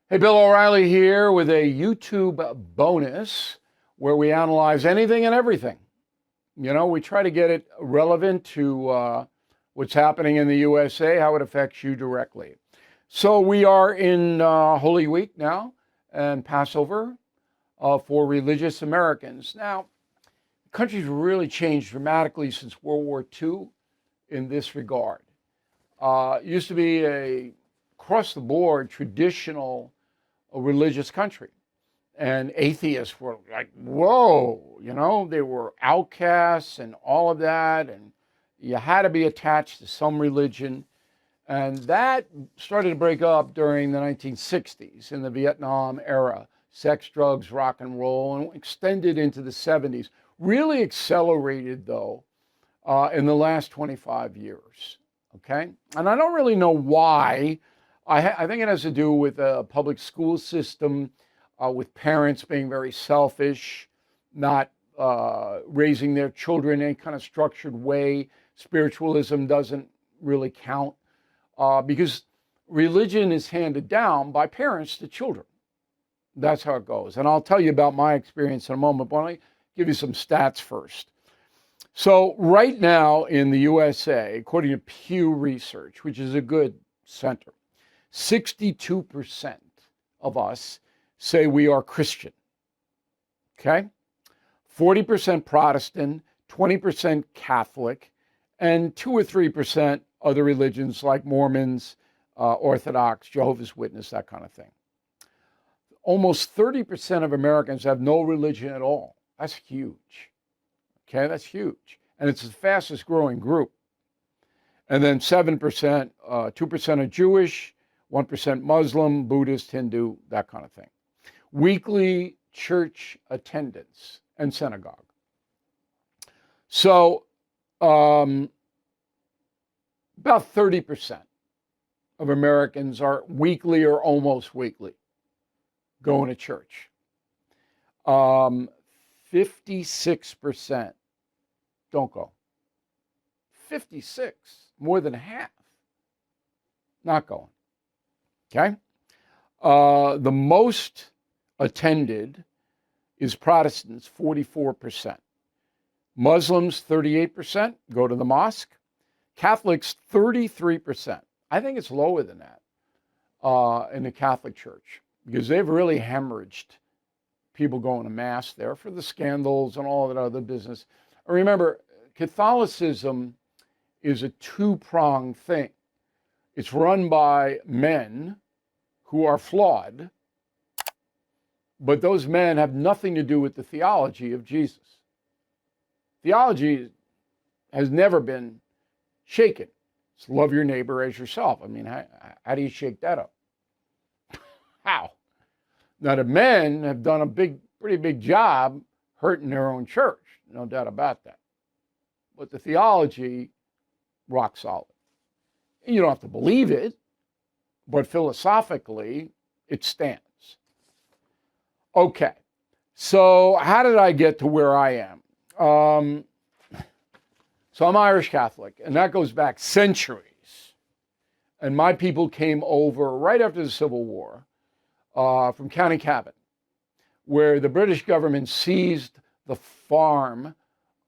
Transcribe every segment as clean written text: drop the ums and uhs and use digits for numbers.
Hey, Bill O'Reilly here with a YouTube bonus where we analyze anything and everything. We try to get it relevant to what's happening in the USA, how it affects you directly. So we are in Holy Week now and Passover for religious Americans. Now, the country's really changed dramatically since World War II in this regard. It used to be a across the board traditional a religious country. And atheists were like, whoa, they were outcasts and all of that. And you had to be attached to some religion. And that started to break up during the 1960s in the Vietnam era. Sex, drugs, rock and roll, and extended into the 70s. Really accelerated, though, in the last 25 years. Okay? And I don't really know why. I think it has to do with a public school system, with parents being very selfish, not raising their children in any kind of structured way. Spiritualism doesn't really count because religion is handed down by parents to children. That's how it goes. And I'll tell you about my experience in a moment, but I'll give you some stats first. So right now in the USA, according to Pew Research, which is a good center, 62% of us say we are Christian, okay? 40% Protestant, 20% Catholic, and 2 or 3% other religions like Mormons, Orthodox, Jehovah's Witness, that kind of thing. Almost 30% of Americans have no religion at all. That's huge, okay? That's huge. And it's the fastest growing group. And then 7%, 2% are Jewish, 1% Muslim, Buddhist, Hindu, that kind of thing. Weekly church attendance and synagogue. So about 30% of Americans are weekly or almost weekly going to church. 56% don't go. 56, more than half, not going. Okay? The most attended is Protestants, 44%. Muslims, 38%, go to the mosque. Catholics, 33%. I think it's lower than that in the Catholic Church because they've really hemorrhaged people going to Mass there for the scandals and all that other business. Remember, Catholicism is a two-pronged thing. It's run by men who are flawed, but those men have nothing to do with the theology of Jesus. Theology has never been shaken. It's love your neighbor as yourself. I mean, how do you shake that up? How? Now, the men have done a pretty big job hurting their own church, no doubt about that. But the theology, rock solid. You don't have to believe it, but philosophically, it stands. Okay, so how did I get to where I am? So I'm Irish Catholic, and that goes back centuries. And my people came over right after the Civil War from County Cavan, where the British government seized the farm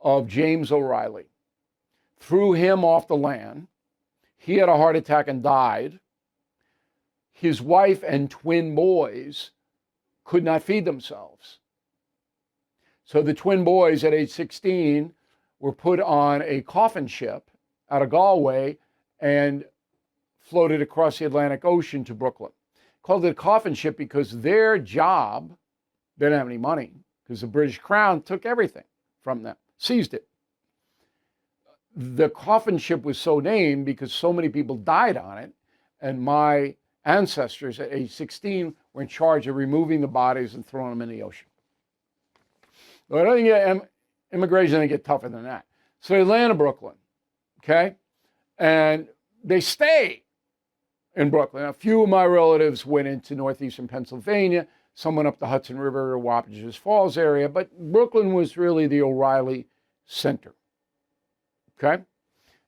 of James O'Reilly, threw him off the land. He had a heart attack and died. His wife and twin boys could not feed themselves. So the twin boys at age 16 were put on a coffin ship out of Galway and floated across the Atlantic Ocean to Brooklyn. Called it a coffin ship because their job, they didn't have any money because the British Crown took everything from them, seized it. The coffin ship was so named because so many people died on it, and my ancestors at age 16 were in charge of removing the bodies and throwing them in the ocean. But I don't think immigration didn't get tougher than that. So they land in Brooklyn, okay? And they stay in Brooklyn. A few of my relatives went into northeastern Pennsylvania. Some went up the Hudson River or Wapages Falls area, but Brooklyn was really the O'Reilly center. Okay?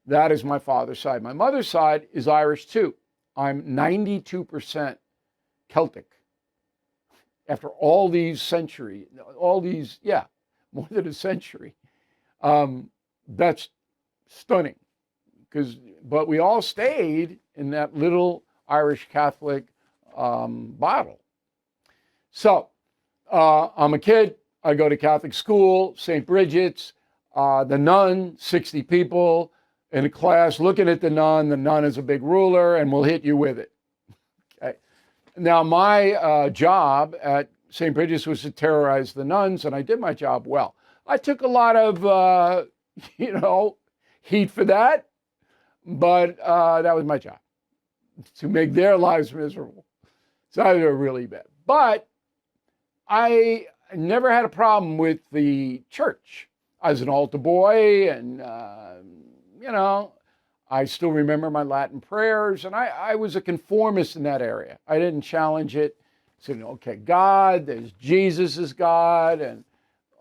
That is my father's side. My mother's side is Irish too. I'm 92% Celtic. After all these centuries, more than a century. That's stunning. But we all stayed in that little Irish Catholic bottle. So I'm a kid. I go to Catholic school, St. Bridget's. The nun, 60 people in a class looking at the nun. The nun is a big ruler and will hit you with it. Okay. Now, my job at St. Bridget's was to terrorize the nuns, and I did my job well. I took a lot of, heat for that, but that was my job, to make their lives miserable. So they were really bad. But I never had a problem with the church. I was an altar boy, and, I still remember my Latin prayers, and I was a conformist in that area. I didn't challenge it. I said, okay, God, there's Jesus is God, and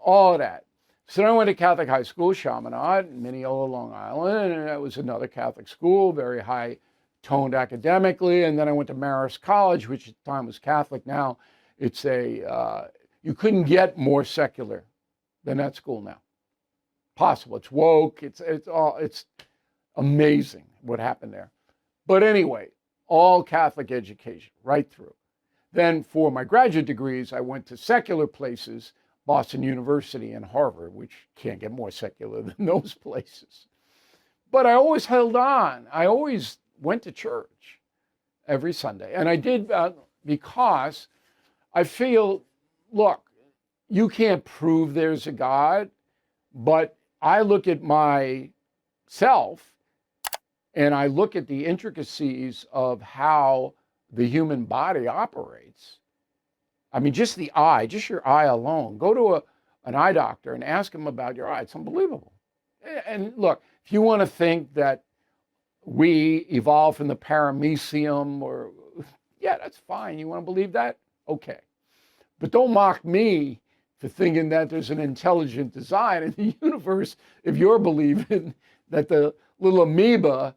all of that. So then I went to Catholic high school, Chaminade, Mineola, Long Island, and that was another Catholic school, very high-toned academically. And then I went to Marist College, which at the time was Catholic. Now it's you couldn't get more secular than that school now. Possible. It's woke. It's amazing what happened there. But anyway, all Catholic education right through. Then for my graduate degrees, I went to secular places, Boston University and Harvard, which can't get more secular than those places. But I always held on. I always went to church every Sunday. And I did because I feel, look, you can't prove there's a God, but I look at myself and I look at the intricacies of how the human body operates. I mean, just the eye, just your eye alone. Go to an eye doctor and ask him about your eye. It's unbelievable. And look, if you want to think that we evolved from the paramecium, that's fine. You want to believe that? Okay. But don't mock me for thinking that there's an intelligent design in the universe if you're believing that the little amoeba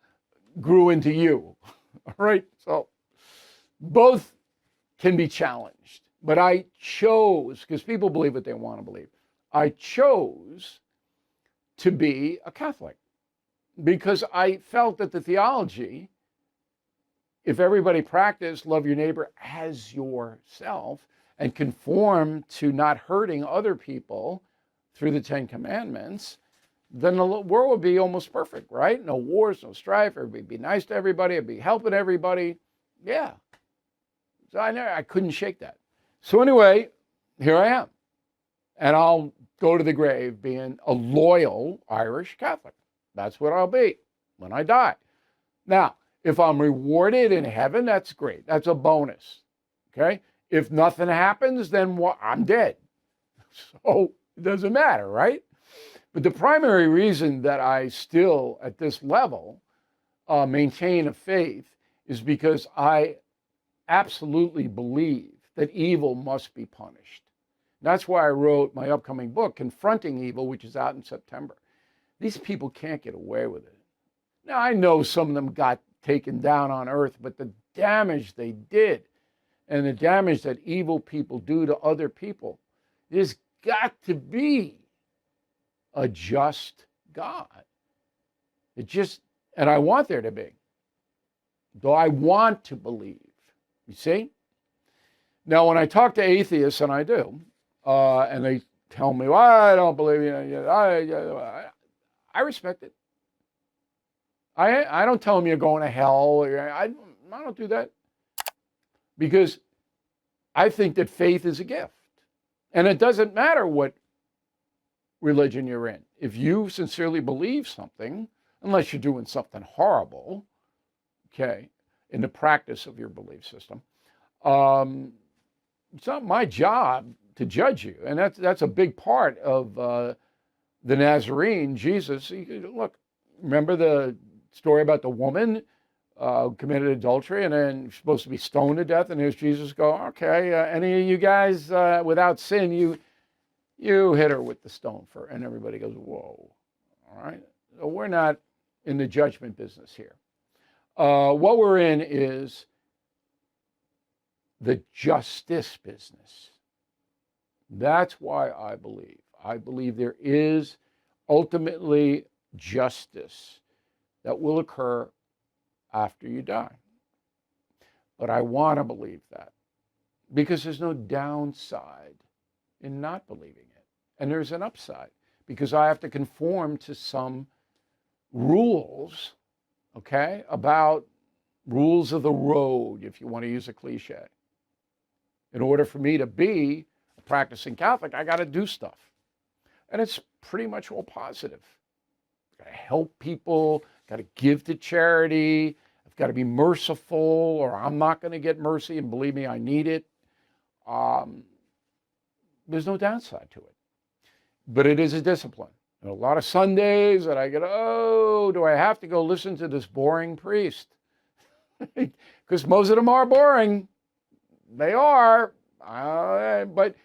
grew into you. All right? So both can be challenged. But I chose, because people believe what they want to believe, I chose to be a Catholic because I felt that the theology, if everybody practiced love your neighbor as yourself and conform to not hurting other people through the 10 Commandments, then the world would be almost perfect, right? No wars, no strife, everybody be nice to everybody, I'd be helping everybody. Yeah. So I couldn't shake that. So anyway, here I am. And I'll go to the grave being a loyal Irish Catholic. That's what I'll be when I die. Now, if I'm rewarded in heaven, that's great. That's a bonus. Okay? If nothing happens, then I'm dead. So it doesn't matter, right? But the primary reason that I still, at this level, maintain a faith is because I absolutely believe that evil must be punished. That's why I wrote my upcoming book, Confronting Evil, which is out in September. These people can't get away with it. Now, I know some of them got taken down on earth, but the damage they did and the damage that evil people do to other people, there's got to be a just God. And I want there to be. Though I want to believe. You see? Now, when I talk to atheists, and I do, and they tell me, well, I don't believe you, I respect it. I don't tell them you're going to hell. I don't do that. Because I think that faith is a gift. And it doesn't matter what religion you're in. If you sincerely believe something, unless you're doing something horrible, okay, in the practice of your belief system, it's not my job to judge you. And that's a big part of the Nazarene, Jesus. Look, remember the story about the woman who committed adultery and then supposed to be stoned to death, and there's Jesus go, okay, any of you guys without sin, you hit her with the stone for, and everybody goes, whoa. All right? So we're not in the judgment business here. What we're in is the justice business. That's why I believe. I believe there is ultimately justice that will occur after you die. But I want to believe that because there's no downside in not believing it. And there's an upside because I have to conform to some rules, okay, about rules of the road, if you want to use a cliche. In order for me to be a practicing Catholic, I got to do stuff. And it's pretty much all positive. I've got to help people, got to give to charity, I've got to be merciful, or I'm not going to get mercy, and believe me, I need it. There's no downside to it. But it is a discipline. And a lot of Sundays that I get, oh, do I have to go listen to this boring priest? Because most of them are boring. They are. But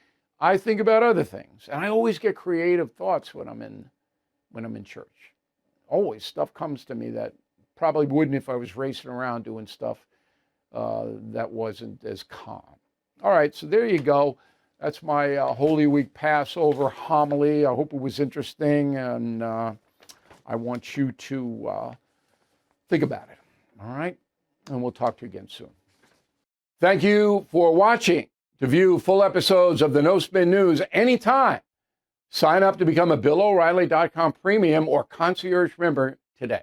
I think about other things. And I always get creative thoughts when I'm in church. Always stuff comes to me that probably wouldn't if I was racing around doing stuff that wasn't as calm. All right, so there you go. That's my Holy Week Passover homily. I hope it was interesting, and I want you to think about it. All right? And we'll talk to you again soon. Thank you for watching. To view full episodes of the No Spin News anytime, sign up to become a BillO'Reilly.com premium or concierge member today.